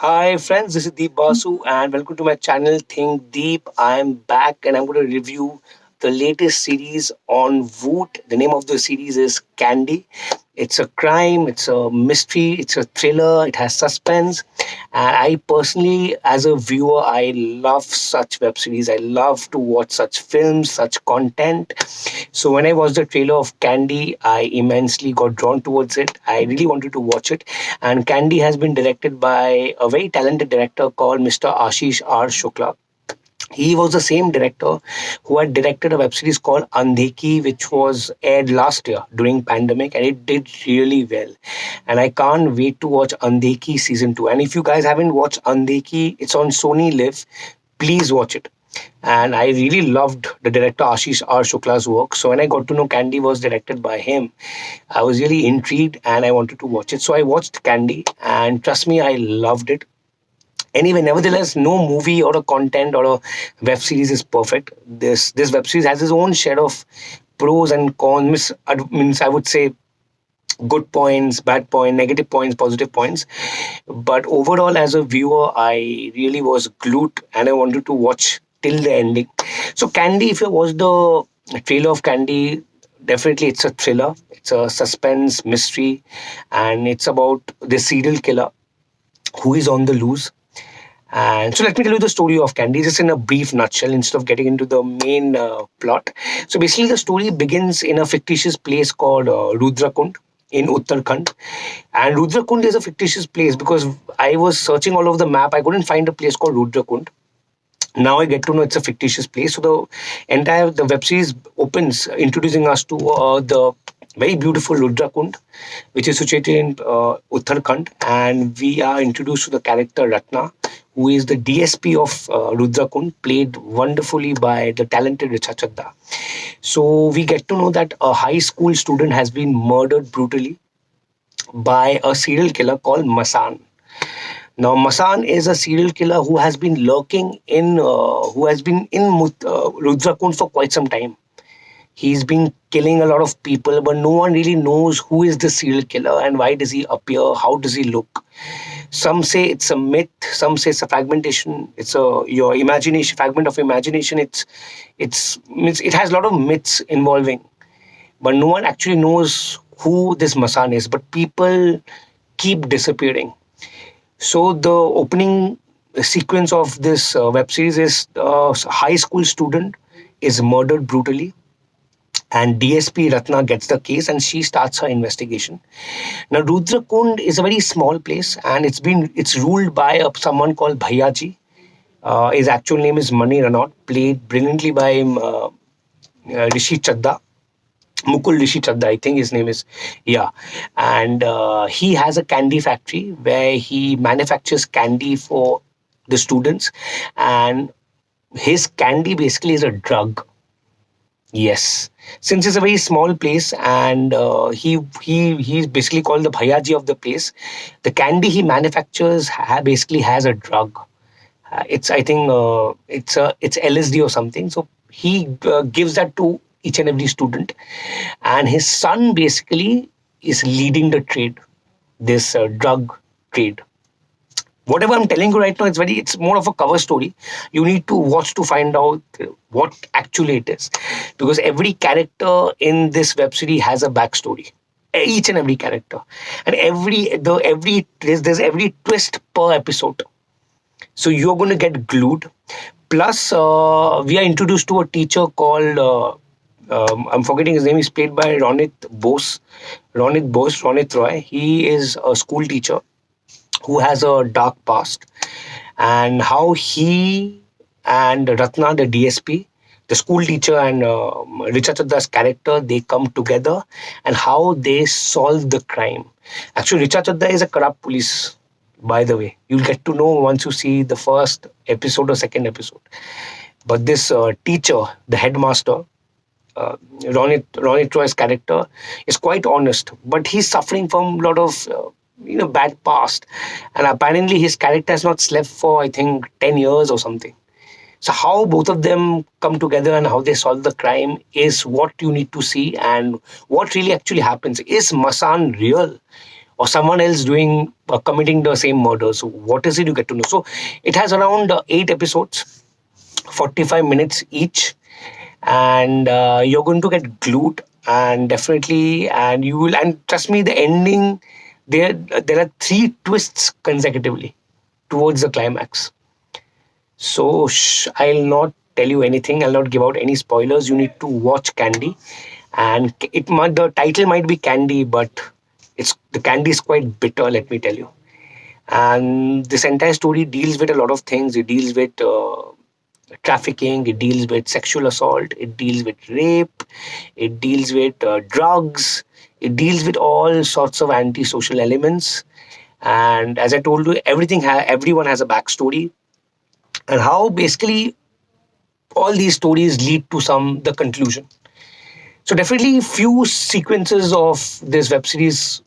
Hi friends, this is Deep Basu and welcome to my channel Think Deep. I am back and I'm going to review the latest series on Voot. The name of the series is Candy. It's a crime, it's a mystery, it's a thriller, it has suspense. And I personally, as a viewer, I love such web series. I love to watch such films, such content. So when I watched the trailer of Candy, I immensely got drawn towards it. I really wanted to watch it. And Candy has been directed by a very talented director called Mr. Ashish R. Shukla. He was the same director who had directed a web series called Andheki, which was aired last year during pandemic, and it did really well. And I can't wait to watch Andheki season 2. And if you guys haven't watched Andheki, it's on Sony Live. Please watch it. And I really loved the director Ashish R. Shukla's work. So when I got to know Candy was directed by him, I was really intrigued and I wanted to watch it. So I watched Candy, and trust me, I loved it. Anyway, nevertheless, no movie or a content or a web series is perfect. This web series has its own share of pros and cons. Means I would say good points, bad points, negative points, positive points. But overall, as a viewer, I really was glued and I wanted to watch till the ending. So, Candy, if you watch the trailer of Candy, definitely it's a thriller, it's a suspense mystery, and it's about the serial killer who is on the loose. And so let me tell you the story of Candy just in a brief nutshell instead of getting into the main plot. So basically, the story begins in a fictitious place called Rudrakund in Uttarakhand. And Rudrakund is a fictitious place because I was searching all over the map. I couldn't find a place called Rudrakund. Now I get to know it's a fictitious place. So the web series opens introducing us to the very beautiful Rudrakund, which is situated in Uttarakhand, and we are introduced to the character Ratna, who is the DSP of Rudrakund, played wonderfully by the talented Richa Chadha. So we get to know that a high school student has been murdered brutally by a serial killer called Masan. Now, Masan is a serial killer who has been lurking who has been in Rudrakund for quite some time. He's been killing a lot of people, but no one really knows who is the serial killer and why does he appear, how does he look. Some say it's a myth, some say it's a fragmentation, it's a your imagination, fragment of imagination. It has a lot of myths involving, but no one actually knows who this Masan is. But people keep disappearing. So the opening sequence of this web series is a high school student is murdered brutally, and DSP Ratna gets the case and she starts her investigation. Now Rudrakund is a very small place and it's ruled by someone called Bhayaji. His actual name is Mani Ranot, played brilliantly by Rishi Chadda. Mukul Rishi Chadda, I think his name is. Yeah. And he has a candy factory where he manufactures candy for the students. And his candy basically is a drug. Yes. Since it's a very small place and he's basically called the Bhayaji of the place, the candy he manufactures basically has a drug. It's I think it's LSD or something. So he gives that to each and every student, and his son basically is leading the trade, this drug trade. Whatever I'm telling you right now, it's more of a cover story. You need to watch to find out what actually it is, because every character in this web series has a backstory. Each and every character, and there's every twist per episode. So you're going to get glued. Plus, we are introduced to a teacher called I'm forgetting his name. He's played by Ronit Roy. He is a school teacher who has a dark past, and how he and Ratna, the DSP, the school teacher, and Richa Chadda's character, they come together, and how they solve the crime. Actually, Richa Chadda is a corrupt police, by the way. You'll get to know once you see the first episode or second episode. But this teacher, the headmaster, Ronit Roy's character, is quite honest, but he's suffering from a lot of bad past, and apparently his character has not slept for I think 10 years or something. So how both of them come together and how they solve the crime is what you need to see, and what really actually happens. Is Masan real, or someone else doing committing the same murder. So what is it you get to know? So it has around 8 episodes, 45 minutes each, and you're going to get glued, and definitely, and you will, and trust me, the ending, there are three twists consecutively towards the climax. So I'll not tell you anything. I'll not give out any spoilers. You need to watch Candy, and the title might be Candy, but it's the candy is quite bitter. Let me tell you. And this entire story deals with a lot of things. It deals with trafficking. It deals with sexual assault. It deals with rape. It deals with drugs. It deals with all sorts of antisocial elements. And as I told you, everyone has a backstory, and how basically all these stories lead to the conclusion. So definitely few sequences of this web series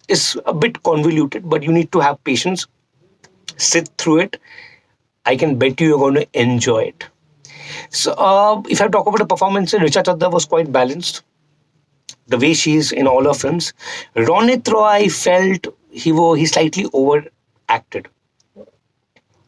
is a bit convoluted, but you need to have patience, sit through it. I can bet you're going to enjoy it. So if I talk about the performances, Richa Chadha was quite balanced the way she is in all her films. Ronit Roy, I felt he slightly overacted.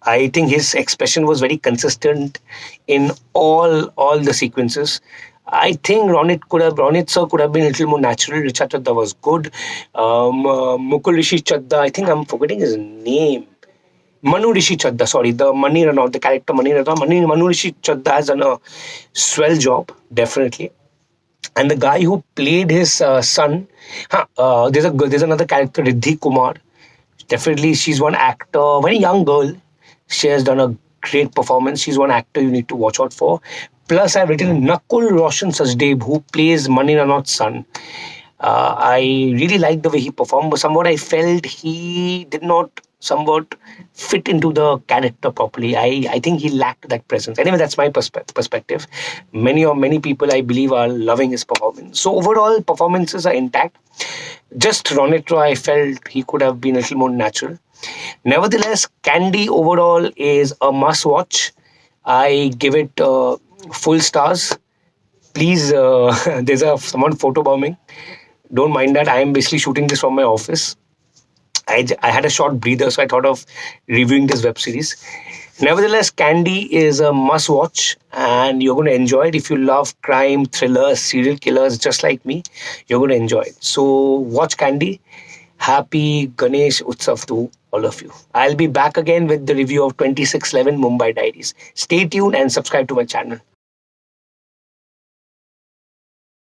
I think his expression was very consistent in all the sequences. I think Ronit sir could have been a little more natural. Richa Chadha was good. Mukul Rishi Chadha, I think I'm forgetting his name. Manu Rishi Chadha, sorry, the Mani Ranaut, the character Mani Ranaut. Manu Rishi Chadha has done a swell job, definitely. And the guy who played his son, there's another character, Riddhi Kumar. Definitely, she's one actor, very young girl. She has done a great performance. She's one actor you need to watch out for. Plus, I've written Nakul Roshan Sachdev, who plays Mani Ranaut's son. I really liked the way he performed, but somewhat I felt he did not somewhat fit into the character properly. I think he lacked that presence. Anyway, that's my perspective. Many people I believe are loving his performance. So overall, performances are intact. Just Ronit Roy, I felt he could have been a little more natural. Nevertheless, Candy overall is a must watch. I give it full stars. Please, there's someone photobombing. Don't mind that. I am basically shooting this from my office. I had a short breather, so I thought of reviewing this web series. Nevertheless, Candy is a must watch, and you're going to enjoy it. If you love crime, thrillers, serial killers, just like me, you're going to enjoy it. So, watch Candy. Happy Ganesh Utsav to all of you. I'll be back again with the review of 2611 Mumbai Diaries. Stay tuned and subscribe to my channel.